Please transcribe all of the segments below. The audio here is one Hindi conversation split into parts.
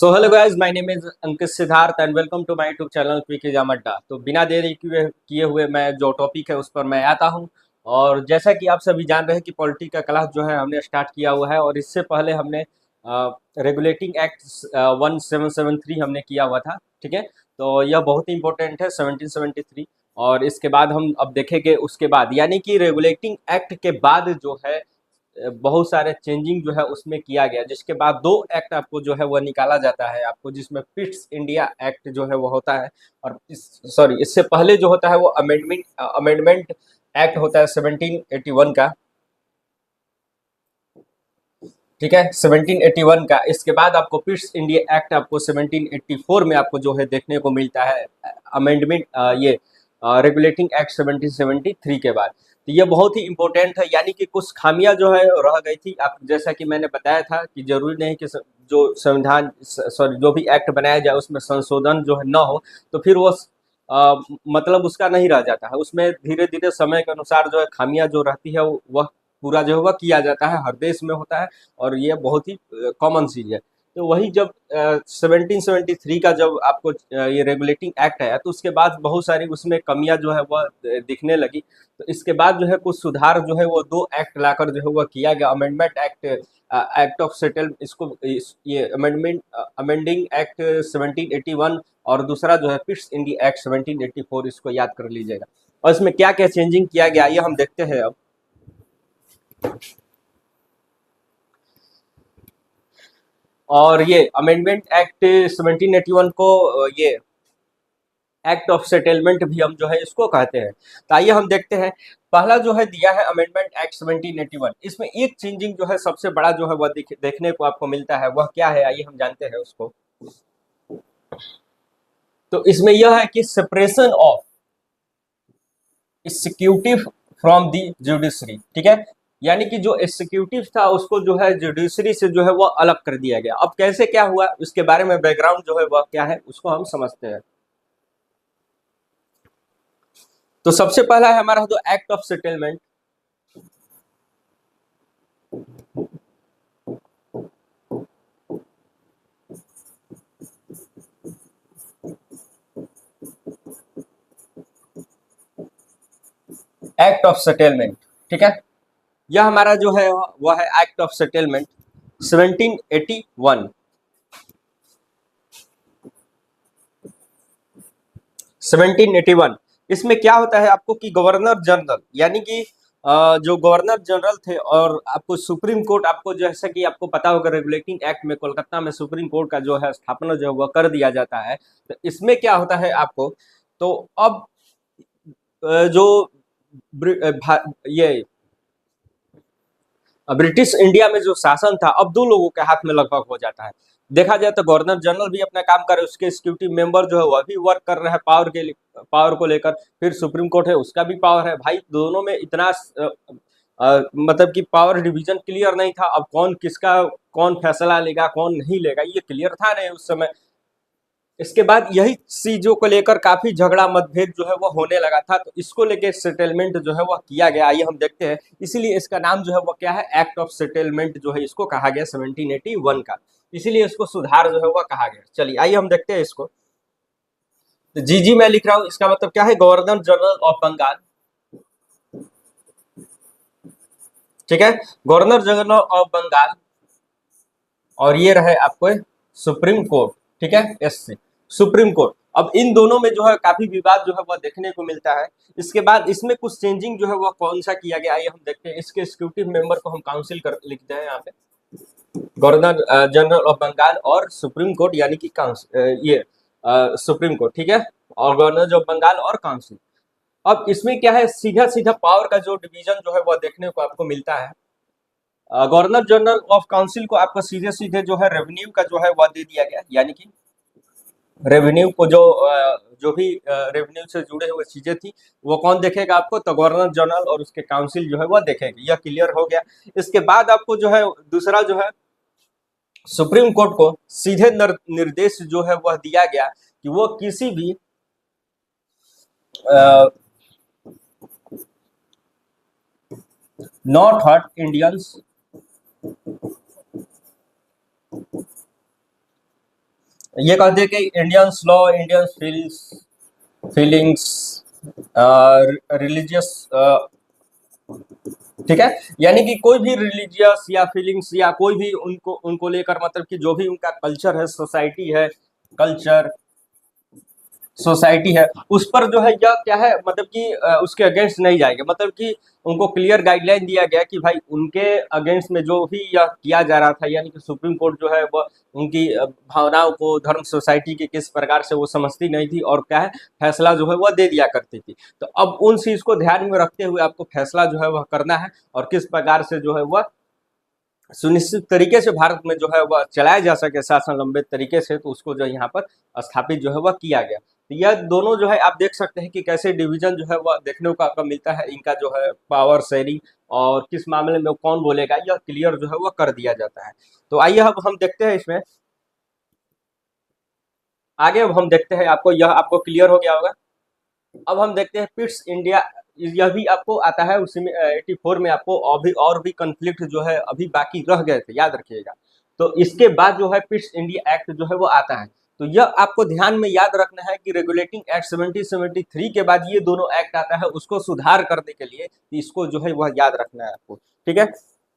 So hello guys, my name is Ankit Siddharth and welcome to my YouTube channel quick exam Adda. तो बिना देरी किए हुए मैं जो टॉपिक है उस पर मैं आता हूं। और जैसा कि आप सभी जान रहे हैं कि पॉलिटी का क्लास जो है हमने स्टार्ट किया हुआ है, और इससे पहले हमने रेगुलेटिंग एक्ट 1773 हमने किया हुआ था। ठीक है, तो यह बहुत ही इंपॉर्टेंट है 1773। और इसके बाद हम अब देखेंगे उसके बाद, यानी कि रेगुलेटिंग एक्ट के बाद जो है बहुत सारे चेंजिंग जो है उसमें किया गया, जिसके बाद दो एक्ट आपको जो है वह निकाला जाता है आपको, जिसमें फिट्स इंडिया एक्ट जो है वो होता है। और इससे पहले जो होता है वो अमेंडमेंट एक्ट होता है 1781 का। ठीक है, 1781 का। इसके बाद आपको फिट्स इंडिया एक्ट आपको 1784 में आपको जो है देखने को मिलता है अमेंडमेंट, ये रेगुलेटिंग एक्ट 1773 के बाद। तो ये बहुत ही इंपॉर्टेंट है, यानी कि कुछ खामियां जो है रह गई थी। आप जैसा कि मैंने बताया था कि जरूरी नहीं कि जो संविधान जो भी एक्ट बनाया जाए उसमें संशोधन जो है ना हो, तो फिर वो मतलब उसका नहीं रह जाता है। उसमें धीरे धीरे समय के अनुसार जो है खामियां जो रहती है वह पूरा जो है वह किया जाता है, हर देश में होता है। और ये बहुत ही कॉमन चीज है। तो वही जब 1773 का जब आपको ये रेगुलेटिंग एक्ट आया, तो उसके बाद बहुत सारी उसमें कमियां जो है वह दिखने लगी। तो इसके बाद जो है कुछ सुधार जो है वो दो एक्ट लाकर जो है वह किया गया। Amendment act, act of settle इसको ये अमेंडिंग एक्ट 1781, और दूसरा जो है फिट्स इंडिया एक्ट 1784, इसको याद कर लीजिएगा। और इसमें क्या क्या चेंजिंग किया गया ये हम देखते हैं अब। और ये अमेंडमेंट एक्ट 1781 को ये एक्ट ऑफ सेटलमेंट भी हम जो है इसको कहते हैं। तो आइए हम देखते हैं। पहला जो है दिया है अमेंडमेंट एक्ट 1781। इसमें एक चेंजिंग जो है सबसे बड़ा जो है वह देखने को आपको मिलता है, वह क्या है आइए हम जानते हैं उसको। तो इसमें यह है कि separation of executive from the judiciary. ठीक है, यानी कि जो एग्जीक्यूटिव था उसको जो है जुडिशरी से जो है वो अलग कर दिया गया। अब कैसे क्या हुआ उसके बारे में बैकग्राउंड जो है वह क्या है उसको हम समझते हैं। तो सबसे पहला है हमारा जो act of settlement. Act of settlement, ठीक है, यह हमारा जो है वह है एक्ट ऑफ सेटलमेंट 1781। 1781 इसमें क्या होता है आपको कि गवर्नर जनरल, यानी कि जो गवर्नर जनरल थे, और आपको सुप्रीम कोर्ट, आपको जैसा कि आपको पता होगा रेगुलेटिंग एक्ट में कोलकाता में सुप्रीम कोर्ट का जो है स्थापना जो है वह कर दिया जाता है। तो इसमें क्या होता है आपको, तो अब जो ये ब्रिटिश इंडिया में जो शासन था अब दो लोगों के हाथ में लगभग हो जाता है। देखा जाए तो गवर्नर जनरल भी अपना काम कर रहे, उसके एग्जीक्यूटिव मेंबर जो है वह भी वर्क कर रहे हैं पावर को लेकर। फिर सुप्रीम कोर्ट है, उसका भी पावर है। भाई दोनों में इतना मतलब कि पावर डिवीजन क्लियर नहीं था। अब कौन किसका कौन फैसला लेगा कौन नहीं लेगा ये क्लियर था नहीं उस समय। इसके बाद यही चीजों को लेकर काफी झगड़ा मतभेद जो है वो होने लगा था। तो इसको लेकर सेटलमेंट जो है वो किया गया, आइए हम देखते हैं। इसीलिए इसका नाम जो है वो क्या है, एक्ट ऑफ सेटलमेंट जो है इसको कहा गया 1781 का। इसीलिए इसको सुधार जो है वो कहा गया। चलिए आइए हम देखते हैं इसको। तो जी मैं लिख रहा हूं, इसका मतलब क्या है, गवर्नर जनरल ऑफ बंगाल। ठीक है, गवर्नर जनरल ऑफ बंगाल, और ये रहे आपको सुप्रीम कोर्ट। ठीक है, एससी सुप्रीम कोर्ट। अब इन दोनों में जो है काफी विवाद जो है वह देखने को मिलता है। इसके बाद इसमें कुछ चेंजिंग जो है वह कौन सा किया गया आइए हम देखते हैं। इसके एग्जीक्यूटिव मेंबर को हम काउंसिल कर लिखते हैं यहाँ पे, गवर्नर जनरल ऑफ बंगाल और सुप्रीम कोर्ट, यानी कि काउंसिल, ये सुप्रीम कोर्ट। ठीक है, और गवर्नर ऑफ बंगाल और काउंसिल। अब इसमें क्या है, सीधा सीधा पावर का जो डिवीजन जो है वह देखने को आपको मिलता है। गवर्नर जनरल ऑफ काउंसिल को आपको सीधे सीधे जो है रेवेन्यू का जो है वह दे दिया गया, यानी कि रेवेन्यू को जो भी रेवेन्यू से जुड़े हुए चीजें थी वो कौन देखेगा आपको, तो गवर्नर जनरल और उसके काउंसिल जो है वह देखेगी। यह क्लियर हो गया। इसके बाद आपको जो है दूसरा जो है सुप्रीम कोर्ट को सीधे निर्देश जो है वह दिया गया कि वो किसी भी नॉट हर्ट इंडियंस ये कहते हैं कि Indians law, Indian feelings, religious, ठीक है। यानी कि कोई भी रिलीजियस या फीलिंग्स या कोई भी उनको उनको लेकर, मतलब कि जो भी उनका कल्चर है, सोसाइटी है, कल्चर सोसाइटी है, उस पर जो है यह क्या है, मतलब कि उसके अगेंस्ट नहीं जाएंगे। मतलब कि उनको क्लियर गाइडलाइन दिया गया कि भाई उनके अगेंस्ट में जो भी यह किया जा रहा था, यानी कि सुप्रीम कोर्ट जो है वह उनकी भावनाओं को, धर्म सोसाइटी के किस प्रकार से वो समझती नहीं थी, और क्या है फैसला जो है वह दे दिया करती थी। तो अब उन चीज को ध्यान में रखते हुए आपको फैसला जो है वह करना है, और किस प्रकार से जो है वह सुनिश्चित तरीके से भारत में जो है वह चलाया जा सके शासन लंबे तरीके से, तो उसको जो यहाँ पर स्थापित जो है वह किया गया। तो यह दोनों जो है आप देख सकते हैं कि कैसे डिवीजन जो है वह देखने को आपको मिलता है, इनका जो है पावर शेयरिंग और किस मामले में कौन बोलेगा, यह क्लियर जो है वह कर दिया जाता है। तो आइए अब हम देखते हैं इसमें आगे। अब हम देखते हैं, आपको यह आपको क्लियर हो गया होगा। अब हम देखते हैं पिट्स इंडिया, यह भी आपको आता है उसी में 84 में। आपको अभी और भी कन्फ्लिक्ट जो है अभी बाकी रह गए थे, याद रखिएगा। तो इसके बाद जो है पिट्स इंडिया एक्ट जो है वो आता है। तो यह आपको ध्यान में याद रखना है कि रेगुलेटिंग एक्ट 1773 के बाद ये दोनों एक्ट आता है, उसको सुधार करने के लिए इसको जो है वह याद रखना है आपको, ठीक है।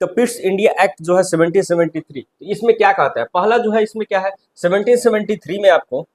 तो पिट्स इंडिया एक्ट जो है 1773, तो इसमें क्या कहता है, पहला जो है इसमें क्या है, 1773 में आपको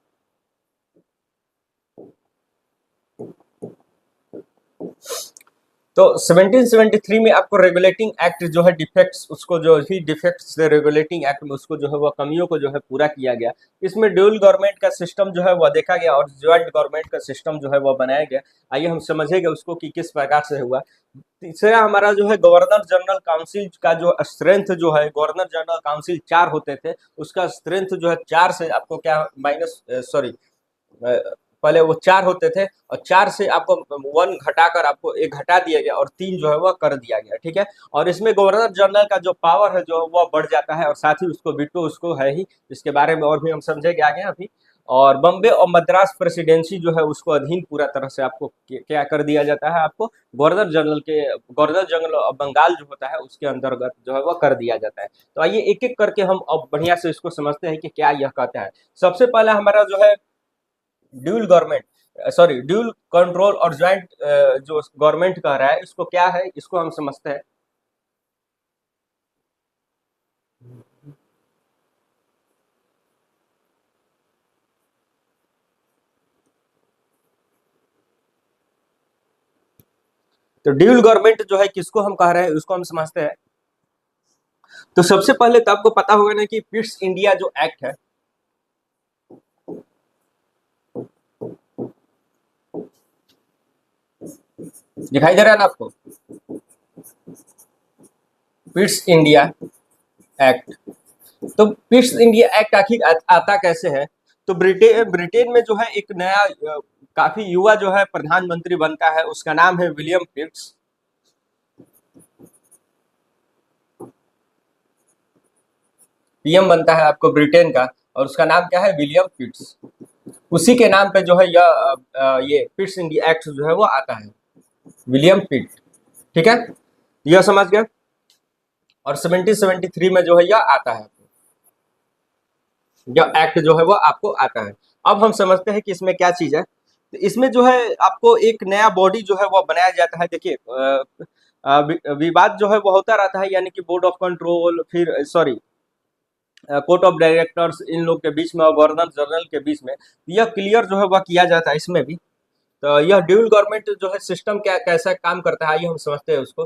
तो 1773 में आपको रेगुलेटिंग एक्ट जो है डिफेक्ट्स, उसको जो भी डिफेक्ट्स थे रेगुलेटिंग एक्ट में, उसको जो है वह कमियों को जो है पूरा किया गया। इसमें ड्यूल गवर्नमेंट का सिस्टम जो है वह देखा गया, और ज्वाइंट गवर्नमेंट का सिस्टम जो है वह बनाया गया। आइए हम समझेंगे उसको कि किस प्रकार से हुआ। तीसरा हमारा जो है गवर्नर जनरल काउंसिल का जो स्ट्रेंथ जो है, गवर्नर जनरल काउंसिल 4 होते थे, उसका स्ट्रेंथ जो है 4 से आपको क्या माइनस, सॉरी, पहले वो 4 होते थे, और 4 से आपको 1 घटाकर आपको 1 घटा दिया गया, और 3 जो है वह कर दिया गया, ठीक है। और इसमें गवर्नर जनरल का जो पावर है जो वह बढ़ जाता है, और साथ ही उसको वीटो उसको है ही, इसके बारे में और भी हम समझेंगे आगे अभी। और बम्बे और मद्रास प्रेसिडेंसी जो है उसको अधीन पूरा तरह से आपको क्या कर दिया जाता है, आपको गवर्नर जनरल ऑफ बंगाल जो होता है उसके अंतर्गत जो है वह कर दिया जाता है। तो आइए एक एक करके हम अब बढ़िया से इसको समझते हैं कि क्या यह कहता है। सबसे पहला हमारा जो है dual government, sorry dual control और ज्वाइंट जो गवर्नमेंट कह रहा है, इसको क्या है, इसको हम समझते हैं। तो ड्यूल गवर्नमेंट जो है किसको हम कह रहे हैं, उसको हम समझते हैं। तो सबसे पहले तो आपको पता होगा ना कि पिट्स इंडिया जो एक्ट है, दिखाई दे रहा है ना आपको, पिट्स इंडिया एक्ट। तो पिट्स इंडिया एक्ट आखिर आता कैसे है। तो ब्रिटेन ब्रिटेन में जो है एक नया काफी युवा जो है प्रधानमंत्री बनता है, उसका नाम है विलियम पिट्स, पीएम बनता है आपको ब्रिटेन का, और उसका नाम क्या है, विलियम पिट्स। उसी के नाम पे जो है ये पिट्स इंडिया एक्ट जो है वो आता है, विलियम पिट, ठीक है, यह समझ गए। और 1773 में जो है यह आता है, यह एक्ट जो है वो आपको आता है। अब हम समझते हैं कि इसमें क्या चीज है। तो इसमें जो है आपको एक नया बॉडी जो है वो बनाया जाता है। देखिए विवाद जो है वो होता रहता है, यानी कि बोर्ड ऑफ कंट्रोल, फिर सॉरी कोर्ट ऑफ डायरेक्टर्स, इन लोग के बीच में और गवर्नर जनरल के बीच में, यह क्लियर जो है वह किया जाता है इसमें भी। तो यह ड्यूल गवर्नमेंट जो है सिस्टम क्या कैसा काम करता है, आइए हम समझते हैं उसको।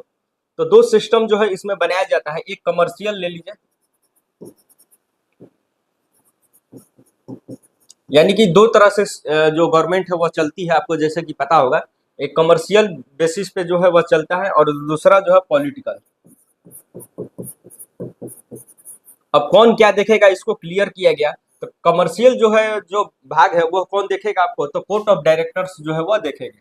तो 2 सिस्टम जो है इसमें बनाया जाता है, एक कमर्शियल ले लीजिए, यानी कि 2 तरह से जो गवर्नमेंट है वह चलती है, आपको जैसे कि पता होगा। एक कमर्शियल बेसिस पे जो है वह चलता है, और दूसरा जो है पॉलिटिकल। अब कौन क्या देखेगा इसको क्लियर किया गया। तो कमर्शियल जो है जो भाग है वो कौन देखेगा आपको, तो कोर्ट ऑफ डायरेक्टर्स जो है वह देखेंगे।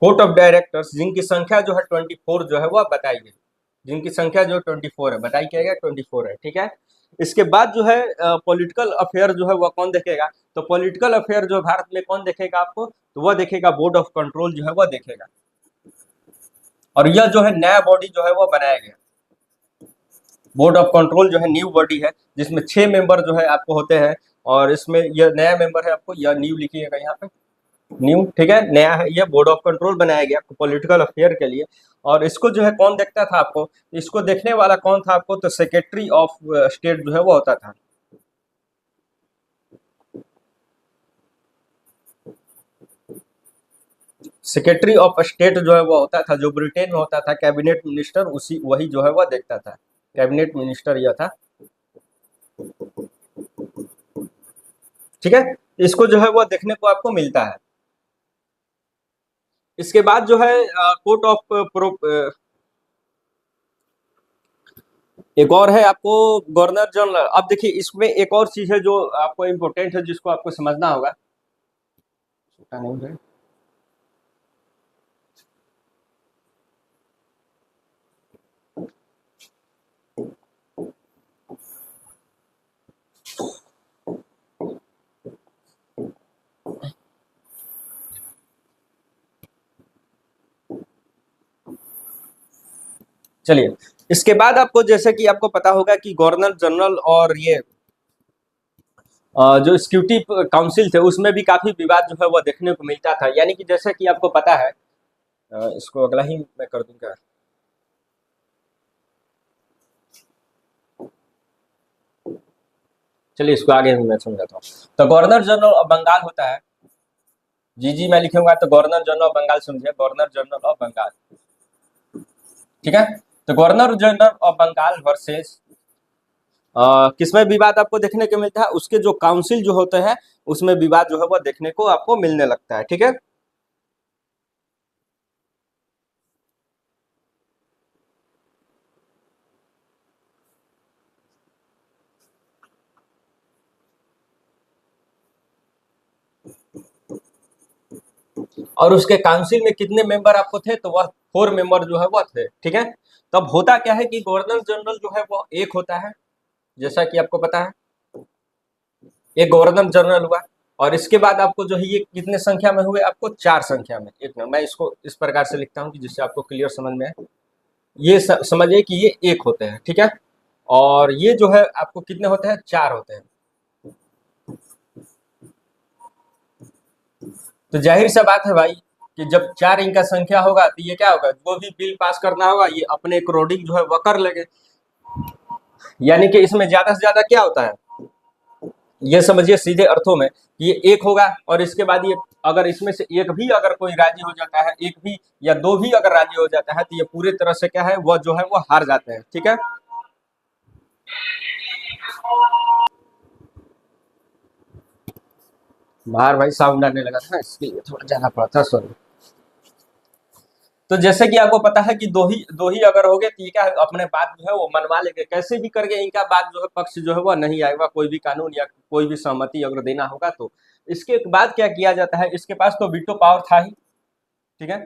कोर्ट ऑफ डायरेक्टर्स जिनकी संख्या जो है 24 जो है वह बताई गई, जिनकी संख्या जो 24 है, बताई क्या गया 24 है, ठीक है। इसके बाद जो है पॉलिटिकल अफेयर जो है वह कौन देखेगा, तो पॉलिटिकल अफेयर जो भारत में कौन देखेगा आपको, तो वह देखेगा बोर्ड ऑफ कंट्रोल जो है वह देखेगा। और यह जो है नया बॉडी जो है वह बनाया गया। बोर्ड ऑफ कंट्रोल जो है न्यू बॉडी है, जिसमें 6 मेंबर जो है आपको होते हैं, और इसमें यह नया मेंबर है आपको, या न्यू लिखिएगा यहाँ पे, न्यू, ठीक है, नया है, यह बोर्ड ऑफ कंट्रोल बनाया गया आपको पॉलिटिकल अफेयर के लिए। और इसको जो है कौन देखता था आपको, इसको देखने वाला कौन था आपको, तो सेक्रेटरी ऑफ स्टेट जो है वो होता था। सेक्रेटरी ऑफ स्टेट जो है वो होता था, जो ब्रिटेन में होता था कैबिनेट मिनिस्टर, उसी वही जो है वो देखता था, कैबिनेट मिनिस्टर यह था, ठीक है। इसको जो है वो देखने को आपको मिलता है। इसके बाद जो है कोर्ट ऑफ प्रो एक और है आपको गवर्नर जनरल। अब देखिए इसमें एक और चीज है जो आपको इम्पोर्टेंट है, जिसको आपको समझना होगा। नहीं है। चलिए, इसके बाद आपको जैसे कि आपको पता होगा कि गवर्नर जनरल और ये जो एग्जीक्यूटिव काउंसिल थे उसमें भी काफी विवाद जो है वो देखने को मिलता था। यानी कि जैसे कि आपको पता है, इसको अगला ही मैं कर दूंगा। चलिए इसको आगे मैं समझाता हूँ। तो गवर्नर जनरल ऑफ बंगाल होता है, जी मैं लिखूंगा तो गवर्नर जनरल ऑफ बंगाल समझिए, गवर्नर जनरल ऑफ बंगाल, ठीक है। तो governor general of Bengal versus किसमें विवाद आपको देखने को मिलता है, उसके जो काउंसिल जो होते हैं उसमें विवाद जो है वो देखने को आपको मिलने लगता है, ठीक है। और उसके काउंसिल में कितने मेंबर आपको थे, तो वह 4 मेंबर जो है वो थे, ठीक है। तब होता क्या है कि गवर्नर जनरल जो है वो एक होता है, जैसा कि आपको पता है, एक गवर्नर जनरल हुआ। और इसके बाद आपको जो है ये कितने संख्या में हुए, आपको 4 संख्या में। एक मिनट, मैं इसको इस प्रकार से लिखता हूँ कि जिससे आपको क्लियर समझ में आए। ये समझिए कि ये एक होते हैं, ठीक है। और ये जो है आपको कितने होते हैं, 4 होते हैं। तो जाहिर सा बात है भाई कि जब 4 इनका संख्या होगा तो ये क्या होगा, जो भी बिल पास करना होगा ये अपने अकॉर्डिंग जो है वह कर लेंगे। यानी कि इसमें ज्यादा से ज्यादा क्या होता है, ये समझिए सीधे अर्थों में, ये एक होगा, और इसके बाद ये अगर इसमें से एक भी अगर कोई राजी हो जाता है, एक भी या दो भी अगर राजी हो जाता है, तो ये पूरी तरह से क्या है, वह जो है वो हार जाते हैं, ठीक है। बाहर भाई साउंड आने लगा था, इसलिए थोड़ा जाना पड़ा था, सॉरी। तो जैसे कि आपको पता है कि दो ही अगर हो गए तो ये क्या है, अपने बात जो है वो मनवा लेंगे, कैसे भी करके इनका बात जो है पक्ष जो है वो नहीं आएगा, कोई भी कानून या कोई भी सहमति अगर देना होगा तो। इसके बाद क्या किया जाता है, इसके पास तो वीटो पावर था ही, ठीक है।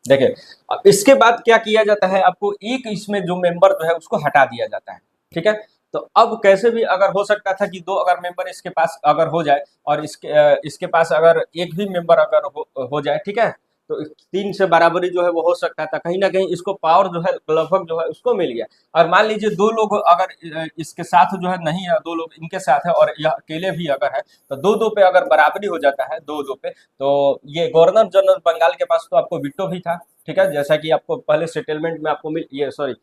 देखिए, अब इसके बाद क्या किया जाता है, आपको एक इसमें जो मेंबर जो है उसको हटा दिया जाता है, ठीक है। तो अब कैसे भी अगर हो सकता था कि 2 अगर मेंबर इसके पास अगर हो जाए, और इसके पास अगर एक भी मेंबर अगर हो जाए, ठीक है, तो 3 से बराबरी जो है वो हो सकता था। कहीं ना कहीं इसको पावर जो है लगभग जो है उसको मिल गया। और मान लीजिए 2 लोग अगर इसके साथ जो है नहीं है, 2 लोग इनके साथ है और यह अकेले भी अगर है, तो 2-2 पे अगर बराबरी हो जाता है, 2-2 पे, तो ये गवर्नर जनरल बंगाल के पास तो आपको विटो भी था, ठीक है, जैसा कि आपको पहले सेटलमेंट में आपको मिल ये सॉरी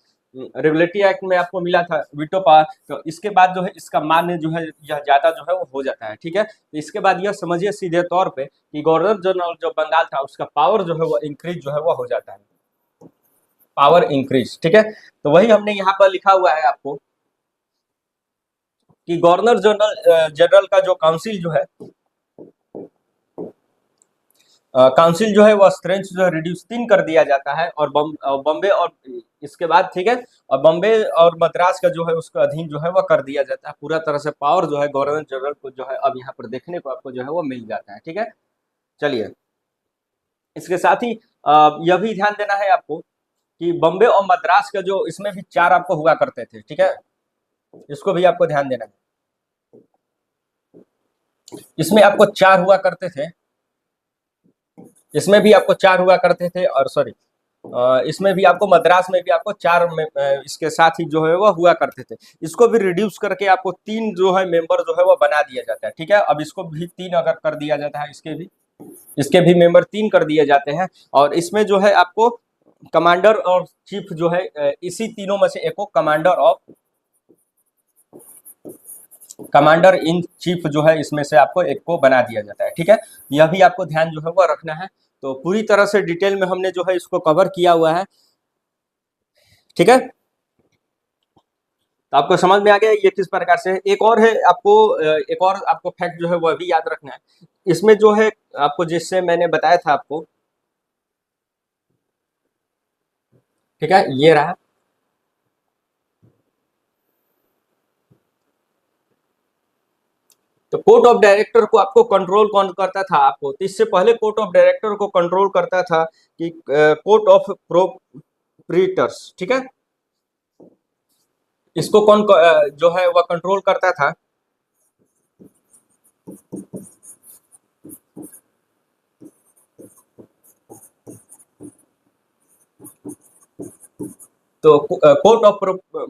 रेगुलेटरी एक्ट में आपको मिला था विटो पावर। तो इसके बाद जो है इसका मान्य जो है यह ज्यादा जो है वो हो जाता है, ठीक है। तो इसके बाद यह समझिए सीधे तौर पे कि गवर्नर जनरल जो बंगाल था उसका पावर जो है वो इंक्रीज जो है वो हो जाता है, पावर इंक्रीज, ठीक है। तो वही हमने यहाँ पर लिखा हुआ है आपको कि गवर्नर जनरल जनरल का जो काउंसिल जो है, काउंसिल जो है वो स्ट्रेंथ जो है रिड्यूस 3 कर दिया जाता है, और बॉम्बे और इसके बाद, ठीक है, और बॉम्बे और मद्रास का जो है उसका अधीन जो है वो कर दिया जाता है। पूरा तरह से पावर जो है गवर्नर जनरल को जो है अब यहाँ पर देखने को आपको जो है वो मिल जाता है, ठीक है। चलिए, इसके साथ ही यह भी ध्यान देना है आपको कि बॉम्बे और मद्रास का जो इसमें भी 4 आपको हुआ करते थे, ठीक है, इसको भी आपको ध्यान देना है। इसमें आपको 4 हुआ करते थे, इसमें भी आपको 4 हुआ करते थे, और सॉरी इसमें भी आपको मद्रास में भी आपको चार इसके साथ ही जो है वो हुआ करते थे। इसको भी रिड्यूस करके आपको 3 जो है मेंबर जो है वो बना दिया जाता है। ठीक है, अब इसको भी 3 अगर कर दिया जाता है, इसके भी मेंबर 3 कर दिए जाते हैं। और इसमें जो है आपको कमांडर और चीफ जो है इसी तीनों में से एक को कमांडर इन चीफ जो है इसमें से आपको एक को बना दिया जाता है। ठीक है, यह भी आपको ध्यान जो है वो रखना है। तो पूरी तरह से डिटेल में हमने जो है इसको कवर किया हुआ है। ठीक है, तो आपको समझ में आ गया ये किस प्रकार से है। एक और है आपको एक और आपको फैक्ट जो है वह भी याद रखना है। इसमें जो है आपको जिससे मैंने बताया था आपको, ठीक है, ये रहा। तो कोर्ट ऑफ डायरेक्टर को आपको कंट्रोल कौन करता था आपको, तो इससे पहले कोर्ट ऑफ डायरेक्टर को कंट्रोल करता था कि कोर्ट ऑफ प्रोप्रीटर्स। ठीक है, इसको कौन जो है वह कंट्रोल करता था। तो कोर्ट ऑफ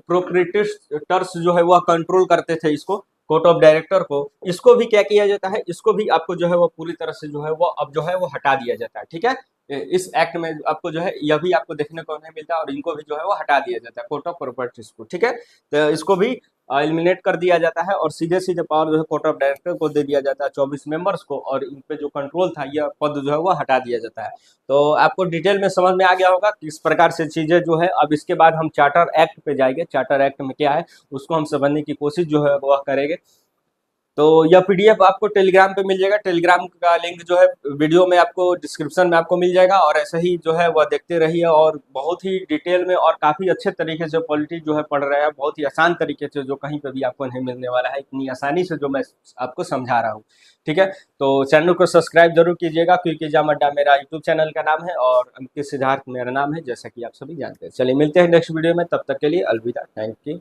प्रोप्रीटर्स जो है वह कंट्रोल करते थे इसको, कोर्ट ऑफ डायरेक्टर को। इसको भी क्या किया जाता है, इसको भी आपको जो है वो पूरी तरह से जो है वो अब जो है वो हटा दिया जाता है। ठीक है, इस एक्ट में आपको जो है यह भी आपको देखने को नहीं मिलता, और इनको भी जो है वो हटा दिया जाता है, कोर्ट ऑफ प्रॉपर्टीज को। ठीक है, तो इसको भी एलिमिनेट कर दिया जाता है, और सीधे सीधे पावर जो है कोर्ट ऑफ डायरेक्टर को दे दिया जाता है 24 मेंबर्स को, और इन पे जो कंट्रोल था यह पद जो है वो हटा दिया जाता है। तो आपको डिटेल में समझ में आ गया होगा किस प्रकार से चीजें जो है। अब इसके बाद हम चार्टर एक्ट पे जाएंगे, चार्टर एक्ट में क्या है उसको हम समझने की कोशिश जो है वह करेंगे। तो यह पीडीएफ आपको टेलीग्राम पे मिल जाएगा, टेलीग्राम का लिंक जो है वीडियो में आपको डिस्क्रिप्शन में आपको मिल जाएगा। और ऐसे ही जो है वह देखते रहिए, और बहुत ही डिटेल में और काफ़ी अच्छे तरीके से पॉलिटिक्स जो है पढ़ रहे हैं, बहुत ही आसान तरीके से, जो कहीं पे भी आपको नहीं मिलने वाला है इतनी आसानी से जो मैं आपको समझा रहा हूँ। ठीक है, तो चैनल को सब्सक्राइब जरूर कीजिएगा, क्योंकि एग्जाम अड्डा मेरा यूट्यूब चैनल का नाम है, और अंकित सिद्धार्थ मेरा नाम है, जैसा कि आप सभी जानते हैं। चलिए मिलते हैं नेक्स्ट वीडियो में, तब तक के लिए अलविदा, थैंक यू।